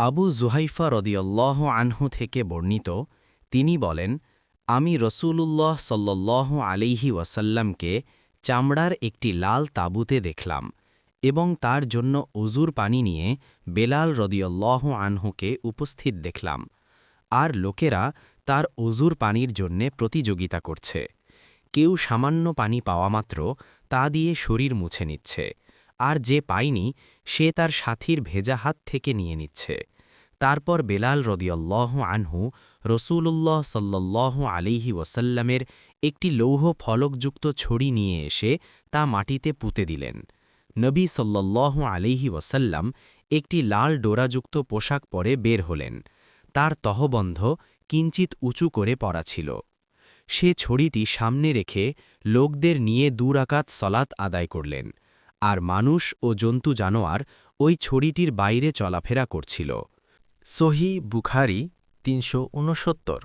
আবু জুহাইফা রদিয়াল্লাহু আনহু থেকে বর্ণিত, তিনি বলেন, আমি রসূলুল্লাহ সাল্লাল্লাহু আলাইহি ওয়াসাল্লামকে চামড়ার একটি লাল তাঁবুতে দেখলাম এবং তার জন্য অজুর পানি নিয়ে বেলাল রদিয়াল্লাহু আনহুকে উপস্থিত দেখলাম। আর লোকেরা তার অজুর পানির জন্যে প্রতিযোগিতা করছে। কেউ সামান্য পানি পাওয়ামাত্র তা দিয়ে শরীর মুছে নিচ্ছে, আর যে পায়নি সে তার সাথীর ভেজা হাত থেকে নিয়ে নিচ্ছে। তারপর বেলাল রদিয়াল্লাহু আনহু রসূলুল্লাহ সাল্লাল্লাহু আলাইহি ওয়াসাল্লামের একটি লৌহ ফলকযুক্ত ছড়ি নিয়ে এসে তা মাটিতে পুঁতে দিলেন। নবী সাল্লাল্লাহু আলাইহি ওয়াসাল্লাম একটি লাল ডোরাযুক্ত পোশাক পরে বের হলেন। তার তহবন্ধ কিঞ্চিত উঁচু করে পরা ছিল। সে ছড়িটি সামনে রেখে লোকদের নিয়ে 2 রাকাত সলাত আদায় করলেন, আর মানুষ ও জন্তু জানোয়ার ওই ছড়িটির বাইরে চলাফেরা করছিল। সহিহ বুখারী ৩৬৯